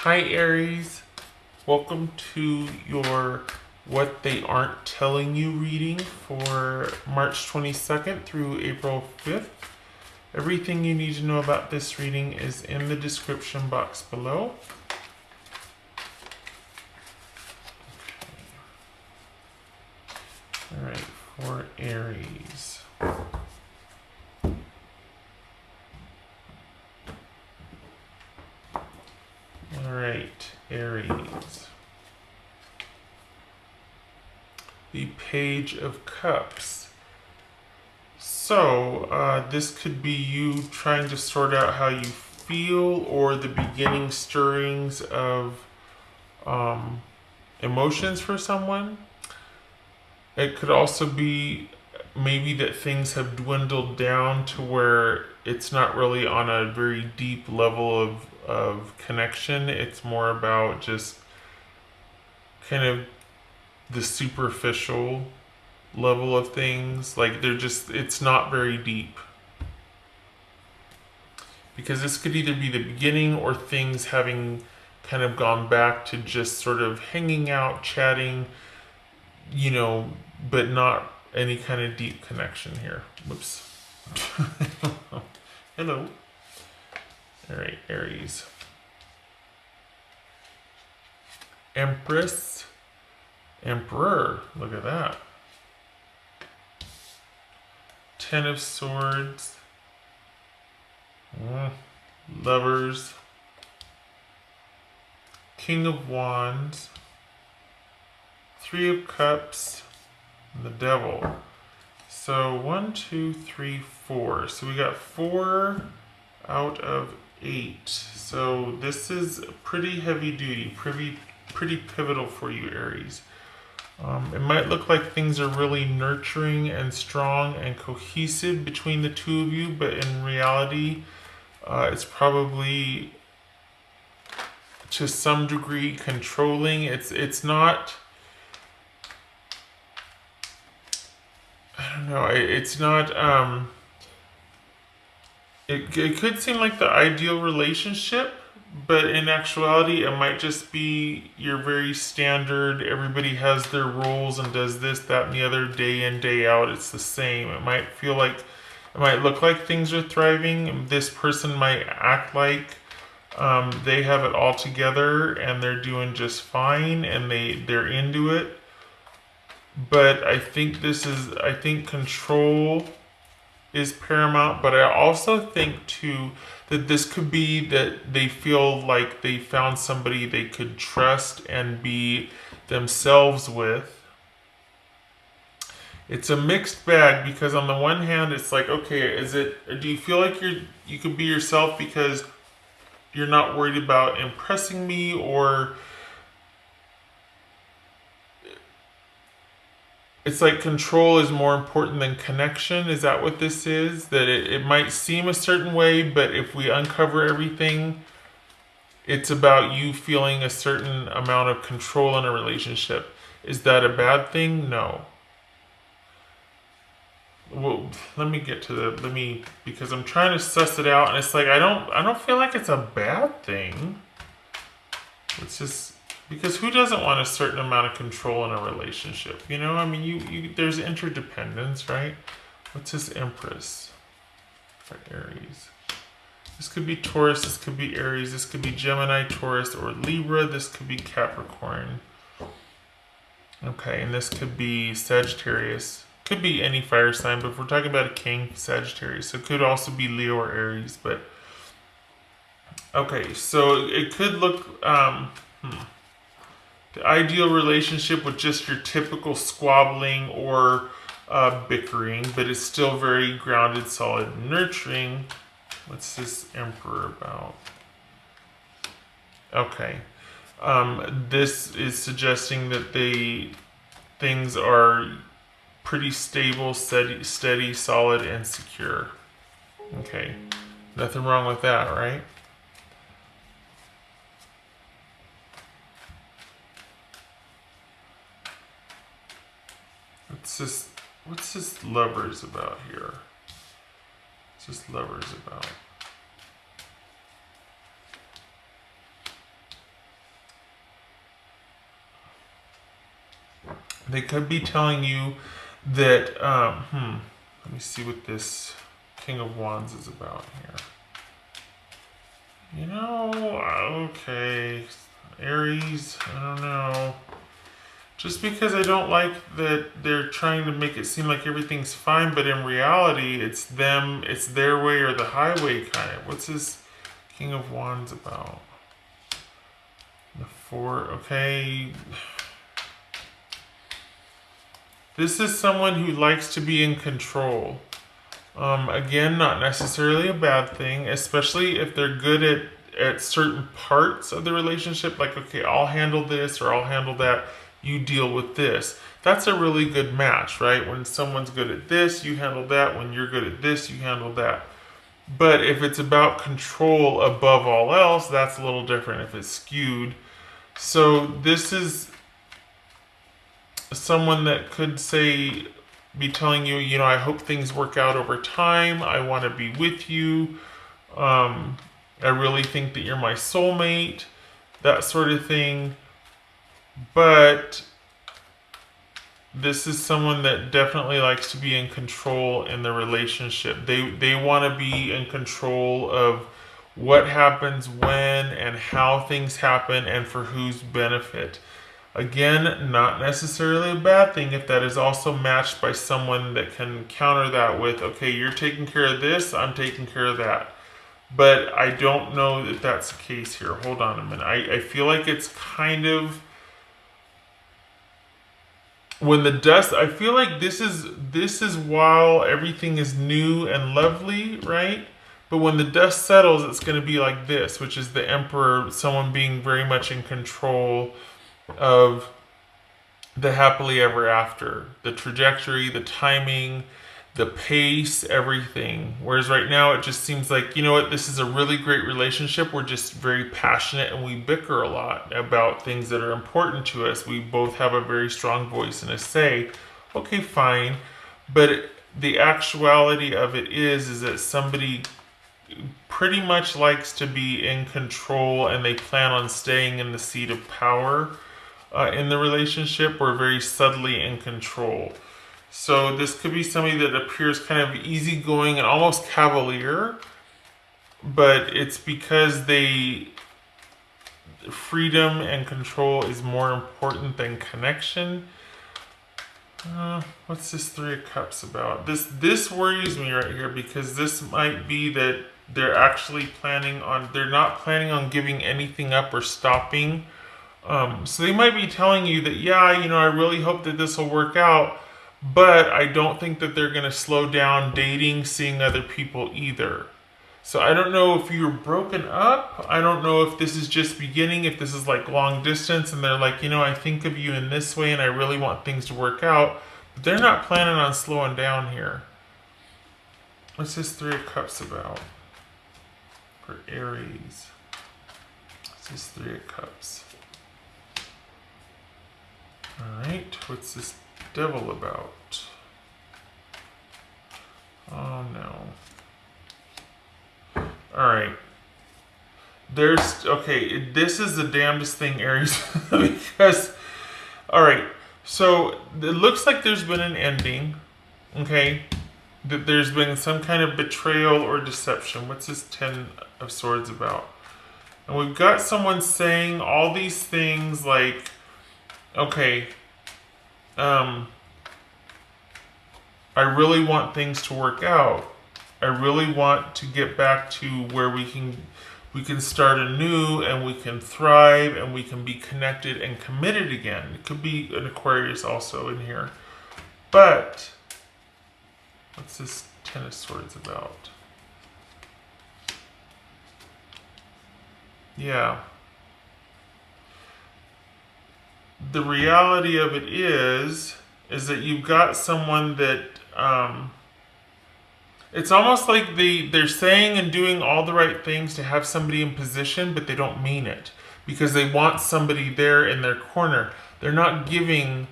Hi Aries, welcome to your What They Aren't Telling You reading for March 22nd through April 5th. Everything you need to know about this reading is in the description box below. Alright, for Aries. Alright, Aries. The Page of Cups. So, this could be you trying to sort out how you feel or the beginning stirrings of emotions for someone. It could also be maybe that things have dwindled down to where it's not really on a very deep level of connection. It's more about just kind of the superficial level of things. Like it's not very deep. Because this could either be the beginning or things having kind of gone back to just sort of hanging out, chatting, but not any kind of deep connection here. Whoops. Hello. All right, Aries. Empress. Emperor. Look at that. Ten of Swords. Lovers. King of Wands. Three of Cups. And the Devil. So 1, 2, 3, 4. So we got 4 out of 8. So this is pretty heavy duty, pretty pivotal for you, Aries. It might look like things are really nurturing and strong and cohesive between the two of you, but in reality, it's probably to some degree controlling. It's not. I don't know. It's not. It could seem like the ideal relationship, but in actuality, it might just be your very standard. Everybody has their roles and does this, that, and the other day in, day out. It's the same. It might look like things are thriving. This person might act like they have it all together and they're doing just fine and they're into it. But I think control is paramount, but I also think too that this could be that they feel like they found somebody they could trust and be themselves with. It's a mixed bag because on the one hand it's like, okay, do you feel like you could be yourself because you're not worried about impressing me, or it's like control is more important than connection? Is that what this is? That it might seem a certain way, but if we uncover everything, it's about you feeling a certain amount of control in a relationship. Is that a bad thing? No. Well, because I'm trying to suss it out, and it's like I don't feel like it's a bad thing. It's just because who doesn't want a certain amount of control in a relationship? I mean, you there's interdependence, right? What's this Empress for Aries? This could be Taurus, this could be Aries, this could be Gemini, Taurus, or Libra. This could be Capricorn. Okay, and this could be Sagittarius. Could be any fire sign, but if we're talking about a king, Sagittarius. So it could also be Leo or Aries, but okay, so it could look the ideal relationship with just your typical squabbling or bickering, but it's still very grounded, solid, and nurturing. What's this Emperor about? Okay. This is suggesting that things are pretty stable, steady, solid, and secure. Okay. Nothing wrong with that, right? What's this Lovers about here? What's this Lovers about? They could be telling you that, let me see what this King of Wands is about here. You know, okay, Aries, I don't know. Just because I don't like that they're trying to make it seem like everything's fine, but in reality, it's them, it's their way or the highway kind of. What's this King of Wands about? The Four, okay. This is someone who likes to be in control. Again, not necessarily a bad thing, especially if they're good at certain parts of the relationship. Like, okay, I'll handle this or I'll handle that. You deal with this. That's a really good match, right? When someone's good at this, you handle that. When you're good at this, you handle that. But if it's about control above all else, that's a little different if it's skewed. So this is someone that could be telling you, you know, I hope things work out over time. I want to be with you. I really think that you're my soulmate, that sort of thing. But this is someone that definitely likes to be in control in the relationship. They want to be in control of what happens when and how things happen and for whose benefit. Again, not necessarily a bad thing if that is also matched by someone that can counter that with, okay, you're taking care of this, I'm taking care of that. But I don't know that that's the case here. Hold on a minute. I feel like it's kind of... When the dust, I feel like this is while everything is new and lovely, right? But when the dust settles, it's going to be like this, which is the Emperor, someone being very much in control of the happily ever after, the trajectory, the timing, the pace, everything. Whereas right now it just seems like, you know what, this is a really great relationship. We're just very passionate and we bicker a lot about things that are important to us. We both have a very strong voice and a say. Okay, fine. But the actuality of it is that somebody pretty much likes to be in control and they plan on staying in the seat of power in the relationship, or very subtly in control. So this could be somebody that appears kind of easygoing and almost cavalier, but it's because freedom and control is more important than connection. What's this Three of Cups about? This worries me right here, because this might be that they're actually they're not planning on giving anything up or stopping. So they might be telling you that, yeah, you know, I really hope that this will work out, but I don't think that they're going to slow down dating, seeing other people either. So I don't know if you're broken up. I don't know if this is just beginning, if this is like long distance and they're like, you know, I think of you in this way and I really want things to work out. But they're not planning on slowing down here. What's this Three of Cups about for Aries? What's this Three of Cups? Alright, what's this Devil about? Oh no. Alright. Okay, this is the damnedest thing, Aries, because, alright, so it looks like there's been an ending, okay? That there's been some kind of betrayal or deception. What's this Ten of Swords about? And we've got someone saying all these things like, okay, I really want things to work out. I really want to get back to where we can start anew and we can thrive and we can be connected and committed again. It could be an Aquarius also in here. But what's this Ten of Swords about? Yeah. The reality of it is that you've got someone that it's almost like they're saying and doing all the right things to have somebody in position, but they don't mean it because they want somebody there in their corner. They're not giving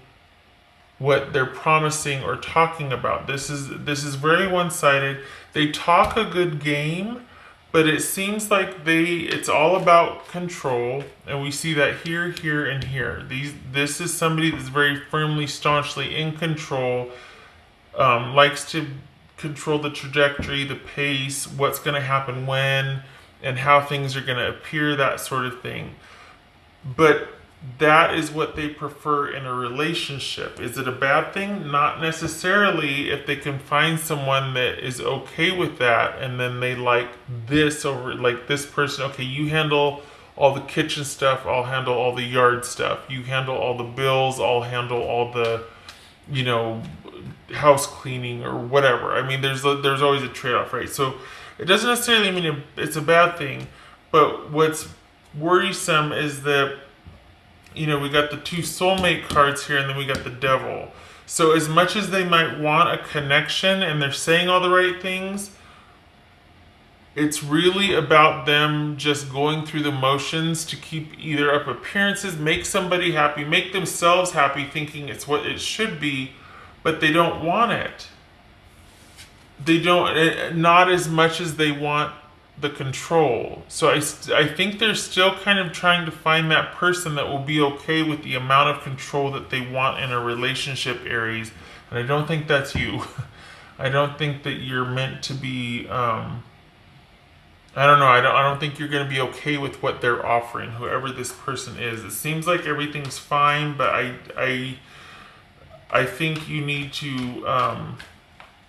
what they're promising or talking about. This is very one-sided. They talk a good game, but it seems like it's all about control, and we see that here, here, and here. This is somebody that's very firmly, staunchly in control, likes to control the trajectory, the pace, what's going to happen when, and how things are going to appear, that sort of thing. But that is what they prefer in a relationship. Is it a bad thing? Not necessarily, if they can find someone that is okay with that, and then they like this over, like this person. Okay, you handle all the kitchen stuff, I'll handle all the yard stuff. You handle all the bills, I'll handle all the, you know, house cleaning or whatever. I mean, there's always a trade-off, right? So it doesn't necessarily mean it's a bad thing, but what's worrisome is that, you know, we got the two soulmate cards here, and then we got the devil. So as much as they might want a connection and they're saying all the right things, it's really about them just going through the motions to keep either up appearances, make somebody happy, make themselves happy, thinking it's what it should be, but they don't want it. They don't, not as much as they want the control. So I think they're still kind of trying to find that person that will be okay with the amount of control that they want in a relationship, Aries. And I don't think that's you. I don't think that you're meant to be, I don't know, I don't think you're going to be okay with what they're offering, whoever this person is. It seems like everything's fine, but I think you need to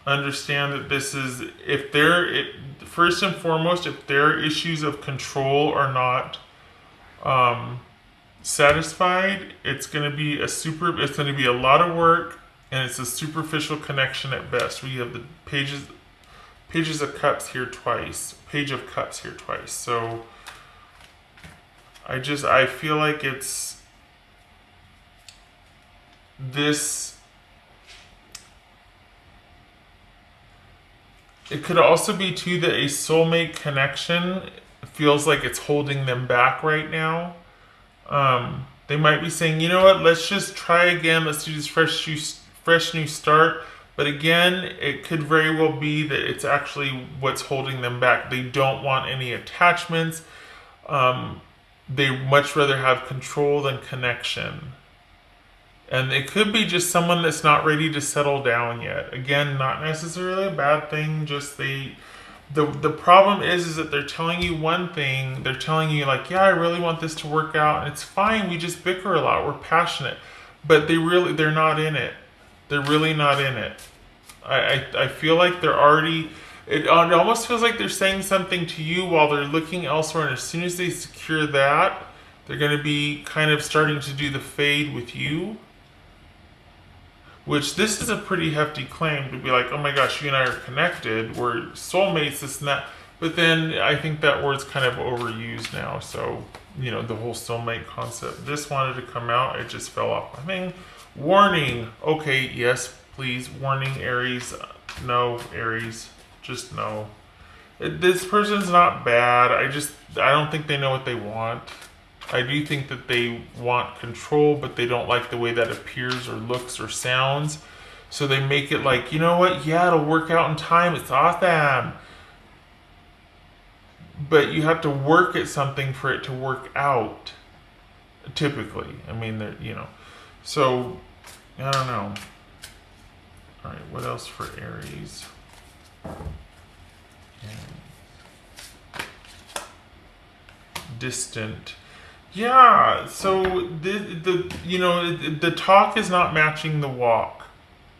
understand that this is, if they're, first and foremost, if their issues of control are not satisfied, it's going to be it's going to be a lot of work, and it's a superficial connection at best. We have the pages of cups here twice, page of cups here twice. So I feel like it's this. It could also be too that a soulmate connection feels like it's holding them back right now. They might be saying, you know what, let's just try again. Let's do this fresh new start. But again, it could very well be that it's actually what's holding them back. They don't want any attachments. They much rather have control than connection. And it could be just someone that's not ready to settle down yet. Again, not necessarily a bad thing. Just the problem is that they're telling you one thing. They're telling you like, yeah, I really want this to work out, and it's fine. We just bicker a lot. We're passionate, but they're not in it. They're really not in it. I feel like they're already. It almost feels like they're saying something to you while they're looking elsewhere, and as soon as they secure that, they're going to be kind of starting to do the fade with you. Which, this is a pretty hefty claim to be like, oh my gosh, you and I are connected, we're soulmates, this and that. But then I think that word's kind of overused now. So, you know, the whole soulmate concept. This wanted to come out, it just fell off my thing. Warning. Okay, yes, please. Warning, Aries. No, Aries. Just no. This person's not bad. I don't think they know what they want. I do think that they want control, but they don't like the way that appears or looks or sounds. So they make it like, you know what? Yeah, it'll work out in time. It's awesome. But you have to work at something for it to work out. Typically. I mean, you know. So, I don't know. All right, what else for Aries? Distant. Yeah, so the talk is not matching the walk.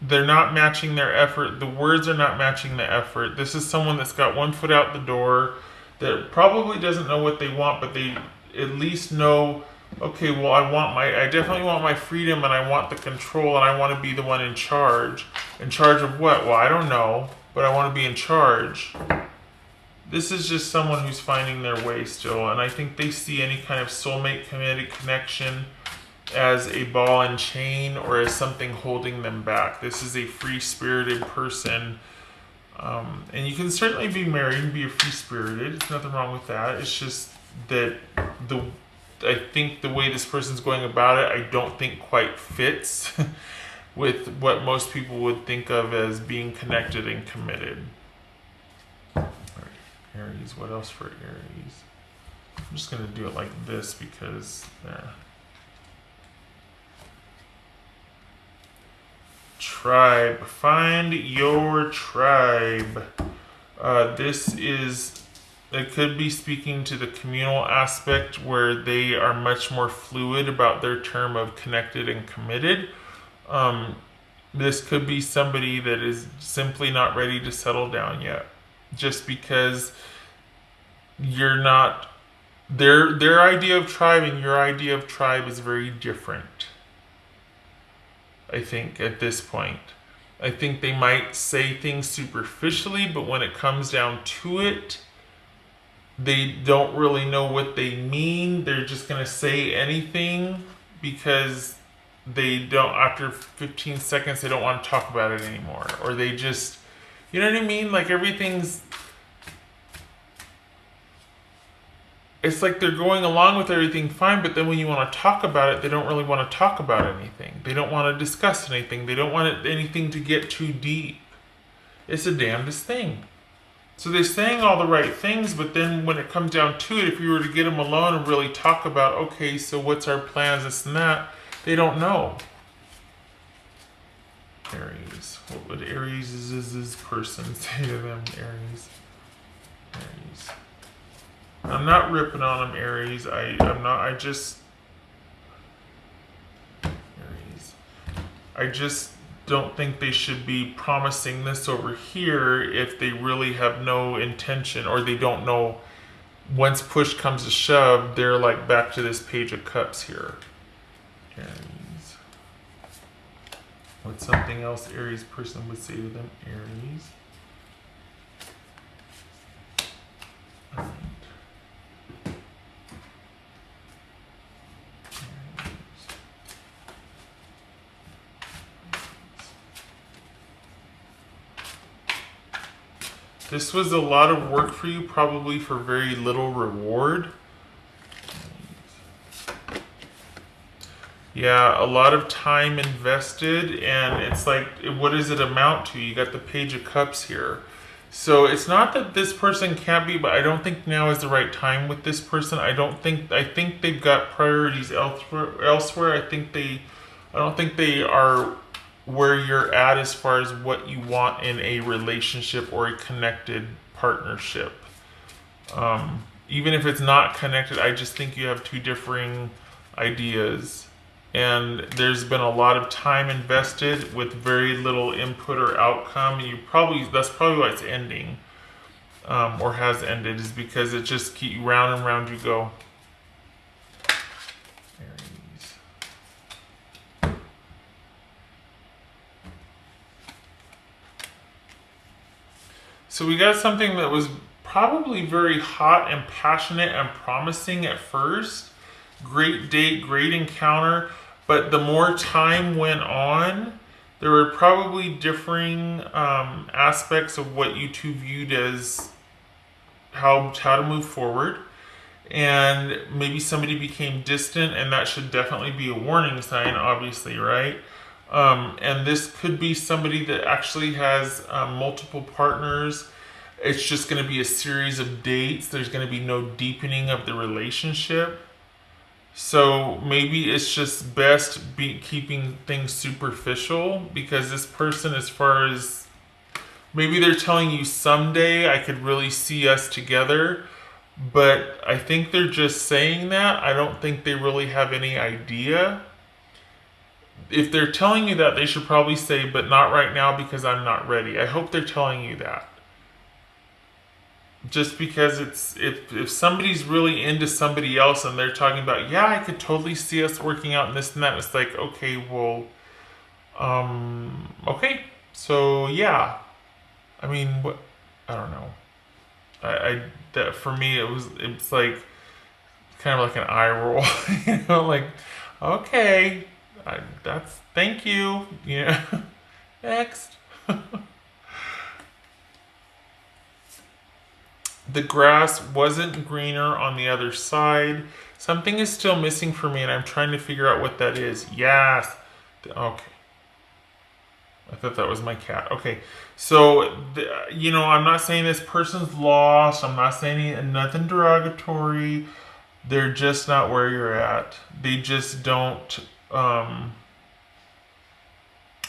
They're not matching their effort. The words are not matching the effort. This is someone that's got one foot out the door, that probably doesn't know what they want, but they at least know, okay, well, I definitely want my freedom, and I want the control, and I want to be the one in charge. In charge of what? Well, I don't know, but I want to be in charge. This is just someone who's finding their way still, and I think they see any kind of soulmate committed connection as a ball and chain, or as something holding them back. This is a free-spirited person, and you can certainly be married and be a free-spirited. There's nothing wrong with that. It's just that I think the way this person's going about it, I don't think quite fits with what most people would think of as being connected and committed. Aries. What else for Aries? I'm just going to do it like this because there. Tribe. Find your tribe. This is, it could be speaking to the communal aspect where they are much more fluid about their term of connected and committed. This could be somebody that is simply not ready to settle down yet. Just because you're not, their idea of tribe and your idea of tribe is very different. I think at this point. I think they might say things superficially, but when it comes down to it, they don't really know what they mean. They're just going to say anything because they don't, after 15 seconds, they don't want to talk about it anymore. Or they just, you know what I mean? Like everything's, it's like they're going along with everything fine, but then when you want to talk about it, they don't really want to talk about anything. They don't want to discuss anything. They don't want anything to get too deep. It's the damnedest thing. So they're saying all the right things, but then when it comes down to it, if you were to get them alone and really talk about, okay, so what's our plans, this and that, they don't know. Aries. What would Aries' person say to them? Aries. Aries. I'm not ripping on them, Aries. I'm not. Aries. I just don't think they should be promising this over here if they really have no intention, or they don't know. Once push comes to shove, they're like back to this Page of Cups here. Aries. What's something else Aries person would say to them? Aries. All right. This was a lot of work for you, probably for very little reward. Yeah, a lot of time invested, and it's like, what does it amount to? You got the Page of Cups here. So it's not that this person can't be, but I don't think now is the right time with this person. I think they've got priorities elsewhere. I don't think they are where you're at as far as what you want in a relationship or a connected partnership. Even if it's not connected, I just think you have two differing ideas. And there's been a lot of time invested with very little input or outcome. That's probably why it's ending, or has ended, is because it just keeps round and round you go. So we got something that was probably very hot and passionate and promising at first. Great date, great encounter. But the more time went on, there were probably differing aspects of what you two viewed as how to move forward. And maybe somebody became distant, and that should definitely be a warning sign, obviously, right? And this could be somebody that actually has multiple partners. It's just going to be a series of dates. There's going to be no deepening of the relationship. So maybe it's just best keeping things superficial, because this person, as far as maybe they're telling you someday I could really see us together, but I think they're just saying that. I don't think they really have any idea. If they're telling you that, they should probably say, but not right now because I'm not ready. I hope they're telling you that. Just because it's, if somebody's really into somebody else and they're talking about, yeah, I could totally see us working out and this and that, it's like, okay, well, okay, so yeah. I mean, what, I don't know. That for me, it's like kind of like an eye roll, you know, like, okay, thank you, next. The grass wasn't greener on the other side. Something is still missing for me, and I'm trying to figure out what that is. Yes. Okay. I thought that was my cat. Okay, so you know, I'm not saying this person's lost. I'm not saying nothing derogatory. They're just not where you're at. They just don't.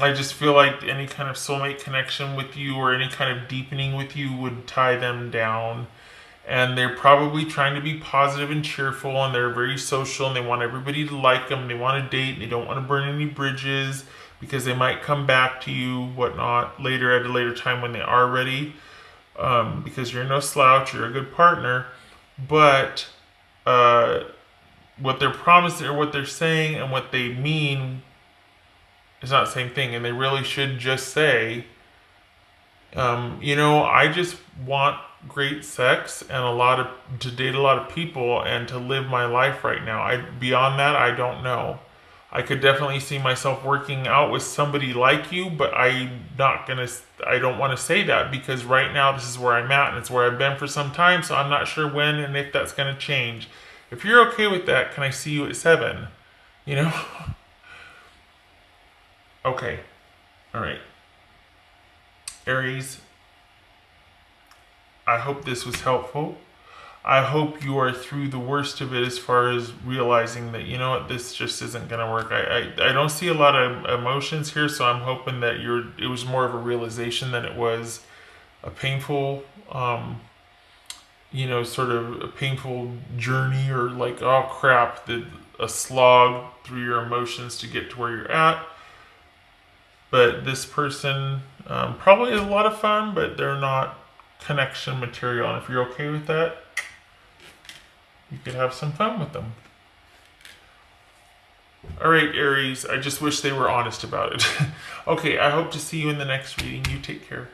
I just feel like any kind of soulmate connection with you or any kind of deepening with you would tie them down. And they're probably trying to be positive and cheerful, and they're very social, and they want everybody to like them. They want to date, and they don't want to burn any bridges because they might come back to you, whatnot, later at a later time when they are ready. Because you're no slouch, you're a good partner. But what they're promising or what they're saying and what they mean is not the same thing, and they really should just say, you know, I just want great sex and to date a lot of people and to live my life right now. Beyond that, I don't know. I could definitely see myself working out with somebody like you, but I don't want to say that because right now this is where I'm at and it's where I've been for some time, so I'm not sure when and if that's going to change. If you're okay with that, can I see you at 7? You know? Okay. All right. Aries, I hope this was helpful. I hope you are through the worst of it as far as realizing that, you know what, this just isn't going to work. I don't see a lot of emotions here, so I'm hoping that it was more of a realization than it was a painful, you know, sort of a painful journey or like, oh crap, a slog through your emotions to get to where you're at. But this person probably is a lot of fun, but they're not connection material. And if you're okay with that, you could have some fun with them. All right, Aries, I just wish they were honest about it. Okay, I hope to see you in the next reading. You take care.